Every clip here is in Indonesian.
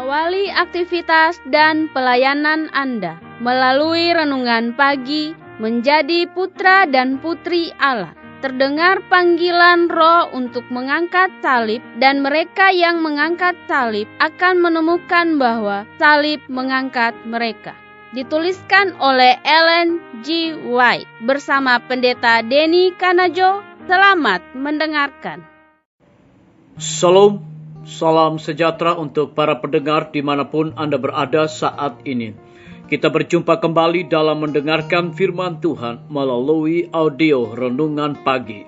Awali aktivitas dan pelayanan Anda melalui renungan pagi menjadi putra dan putri Allah. Terdengar panggilan Roh untuk mengangkat salib, dan mereka yang mengangkat salib akan menemukan bahwa salib mengangkat mereka. Dituliskan oleh Ellen G. White bersama Pendeta Denny Kanajo. Selamat mendengarkan. Salam, salam sejahtera untuk para pendengar dimanapun Anda berada saat ini. Kita berjumpa kembali dalam mendengarkan firman Tuhan melalui audio Renungan Pagi.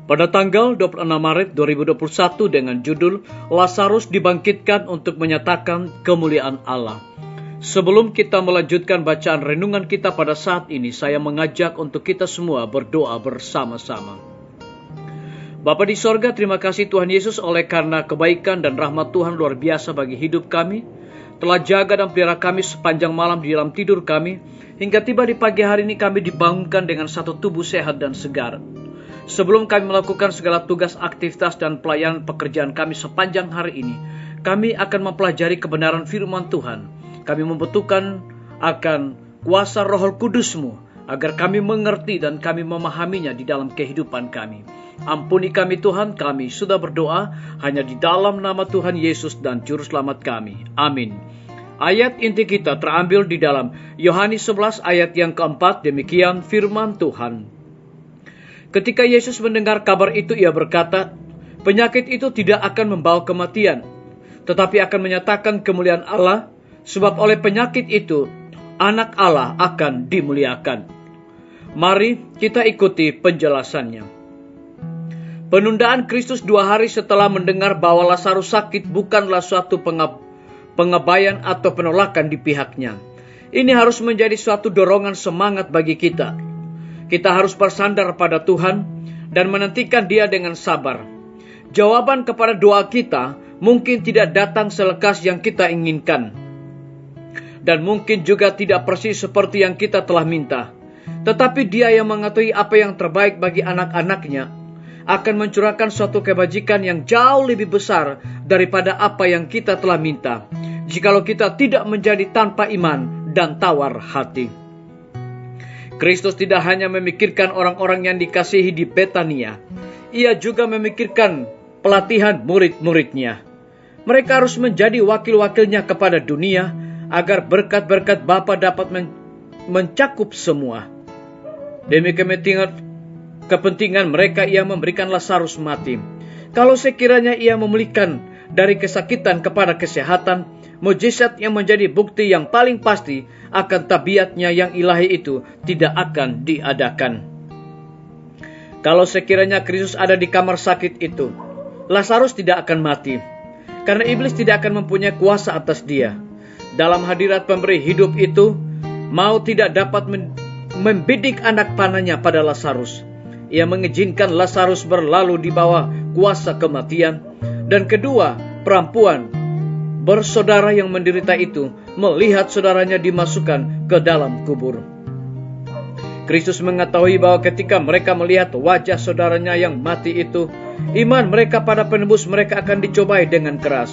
Pada tanggal 26 Maret 2021 dengan judul Lazarus dibangkitkan untuk menyatakan kemuliaan Allah. Sebelum kita melanjutkan bacaan renungan kita pada saat ini, saya mengajak untuk kita semua berdoa bersama-sama. Bapa di sorga, terima kasih Tuhan Yesus oleh karena kebaikan dan rahmat Tuhan luar biasa bagi hidup kami. Telah jaga dan pelihara kami sepanjang malam di dalam tidur kami, hingga tiba di pagi hari ini kami dibangunkan dengan satu tubuh sehat dan segar. Sebelum kami melakukan segala tugas, aktivitas, dan pelayanan pekerjaan kami sepanjang hari ini, kami akan mempelajari kebenaran firman Tuhan. Kami membutuhkan akan kuasa Roh Kudus-Mu, agar kami mengerti dan kami memahaminya di dalam kehidupan kami. Ampuni kami Tuhan, kami sudah berdoa hanya di dalam nama Tuhan Yesus dan Juru Selamat kami. Amin. Ayat inti kita terambil di dalam Yohanes 11 ayat yang keempat, demikian firman Tuhan. Ketika Yesus mendengar kabar itu, ia berkata, penyakit itu tidak akan membawa kematian, tetapi akan menyatakan kemuliaan Allah, sebab oleh penyakit itu, anak Allah akan dimuliakan. Mari kita ikuti penjelasannya. Penundaan Kristus 2 hari setelah mendengar bahwa Lazarus sakit bukanlah suatu pengabaian atau penolakan di pihaknya. Ini harus menjadi suatu dorongan semangat bagi kita. Kita harus bersandar pada Tuhan dan menantikan Dia dengan sabar. Jawaban kepada doa kita mungkin tidak datang selekas yang kita inginkan, dan mungkin juga tidak persis seperti yang kita telah minta. Tetapi Dia yang mengetahui apa yang terbaik bagi anak-anaknya akan mencurahkan suatu kebajikan yang jauh lebih besar daripada apa yang kita telah minta, jikalau kita tidak menjadi tanpa iman dan tawar hati. Kristus tidak hanya memikirkan orang-orang yang dikasihi di Betania, Ia juga memikirkan pelatihan murid-muridnya. Mereka harus menjadi wakil-wakilnya kepada dunia, agar berkat-berkat Bapa dapat mencakup semua. Demi kepentingan mereka Ia memberikan Lazarus mati. Kalau sekiranya Ia memulihkan dari kesakitan kepada kesehatan, mukjizat yang menjadi bukti yang paling pasti akan tabiatnya yang ilahi itu tidak akan diadakan. Kalau sekiranya Kristus ada di kamar sakit itu, Lazarus tidak akan mati, karena iblis tidak akan mempunyai kuasa atas dia. Dalam hadirat pemberi hidup itu, maut tidak dapat membidik anak panahnya pada Lazarus. Ia mengizinkan Lazarus berlalu di bawah kuasa kematian. Dan kedua, perempuan bersaudara yang menderita itu melihat saudaranya dimasukkan ke dalam kubur. Kristus mengetahui bahwa ketika mereka melihat wajah saudaranya yang mati itu, iman mereka pada penebus mereka akan dicobai dengan keras.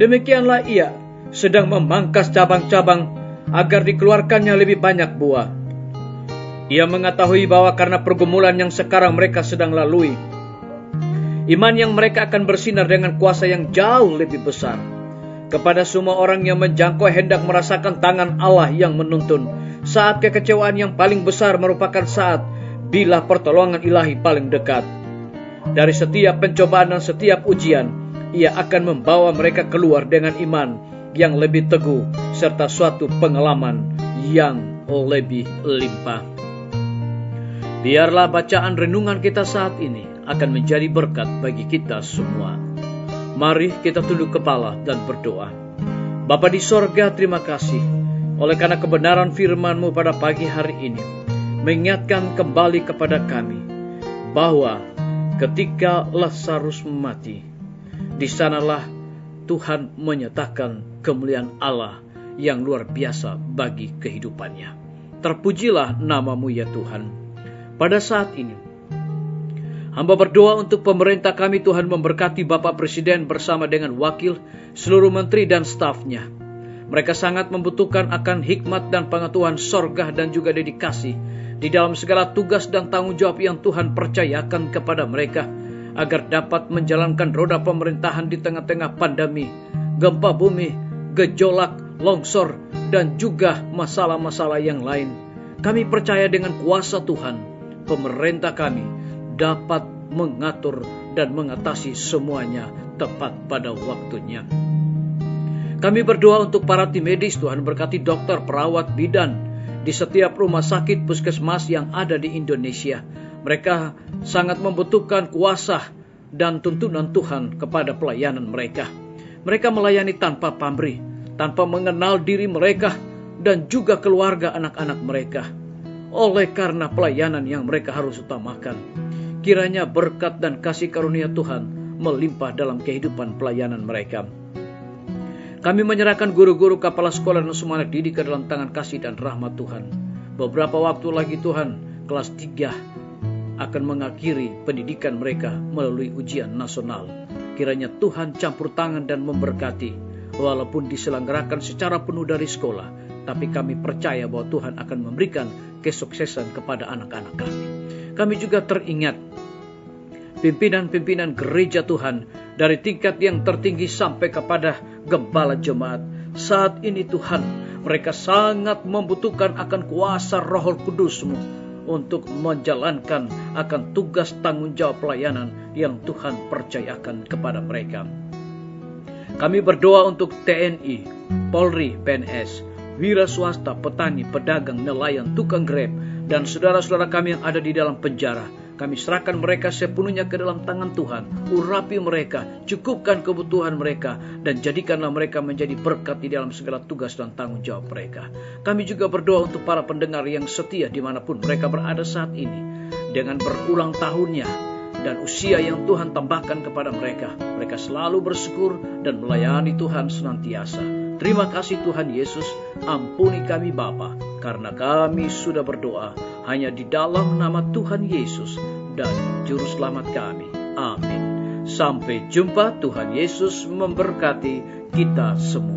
Demikianlah Ia sedang memangkas cabang-cabang agar dikeluarkannya lebih banyak buah. Ia mengetahui bahwa karena pergumulan yang sekarang mereka sedang lalui, iman yang mereka akan bersinar dengan kuasa yang jauh lebih besar. Kepada semua orang yang menjangkau hendak merasakan tangan Allah yang menuntun, saat kekecewaan yang paling besar merupakan saat bila pertolongan ilahi paling dekat. Dari setiap pencobaan dan setiap ujian, Ia akan membawa mereka keluar dengan iman yang lebih teguh, serta suatu pengalaman yang lebih limpah. Biarlah bacaan renungan kita saat ini akan menjadi berkat bagi kita semua. Mari kita tunduk kepala dan berdoa. Bapa di sorga, terima kasih oleh karena kebenaran firman-Mu pada pagi hari ini, mengingatkan kembali kepada kami bahwa ketika Lazarus mati, di sanalah Tuhan menyatakan kemuliaan Allah yang luar biasa bagi kehidupannya. Terpujilah nama-Mu ya Tuhan. Pada saat ini, Hamba berdoa untuk pemerintah kami, Tuhan memberkati Bapak Presiden bersama dengan wakil, seluruh menteri dan stafnya. Mereka sangat membutuhkan akan hikmat dan pengetahuan sorga dan juga dedikasi di dalam segala tugas dan tanggung jawab yang Tuhan percayakan kepada mereka, agar dapat menjalankan roda pemerintahan di tengah-tengah pandemi, gempa bumi, gejolak, longsor, dan juga masalah-masalah yang lain. Kami percaya dengan kuasa Tuhan, pemerintah kami dapat mengatur dan mengatasi semuanya tepat pada waktunya. Kami berdoa untuk para tim medis, Tuhan berkati dokter, perawat, bidan di setiap rumah sakit puskesmas yang ada di Indonesia. Mereka sangat membutuhkan kuasa dan tuntunan Tuhan kepada pelayanan mereka. Mereka melayani tanpa pamrih, tanpa mengenal diri mereka dan juga keluarga anak-anak mereka. Oleh karena pelayanan yang mereka harus utamakan, kiranya berkat dan kasih karunia Tuhan melimpah dalam kehidupan pelayanan mereka. Kami menyerahkan guru-guru, kepala sekolah dan semua anak didik ke dalam tangan kasih dan rahmat Tuhan. Beberapa waktu lagi Tuhan, kelas 3 akan mengakhiri pendidikan mereka melalui ujian nasional. Kiranya Tuhan campur tangan dan memberkati, walaupun diselenggarakan secara penuh dari sekolah, tapi kami percaya bahwa Tuhan akan memberikan kesuksesan kepada anak-anak kami. Kami juga teringat pimpinan-pimpinan gereja Tuhan, dari tingkat yang tertinggi sampai kepada gembala jemaat. Saat ini Tuhan, mereka sangat membutuhkan akan kuasa Roh Kudus-Mu untuk menjalankan akan tugas tanggung jawab pelayanan yang Tuhan percayakan kepada mereka. Kami berdoa untuk TNI, Polri, PNS, wira swasta, petani, pedagang, nelayan, tukang grab, dan saudara-saudara kami yang ada di dalam penjara. Kami serahkan mereka sepenuhnya ke dalam tangan Tuhan. Urapi mereka, cukupkan kebutuhan mereka, dan jadikanlah mereka menjadi berkat di dalam segala tugas dan tanggung jawab mereka. Kami juga berdoa untuk para pendengar yang setia dimanapun mereka berada saat ini. Dengan berulang tahunnya dan usia yang Tuhan tambahkan kepada mereka, mereka selalu bersyukur dan melayani Tuhan senantiasa. Terima kasih Tuhan Yesus, ampuni kami Bapa, karena kami sudah berdoa hanya di dalam nama Tuhan Yesus dan Juru Selamat kami. Amin. Sampai jumpa, Tuhan Yesus memberkati kita semua.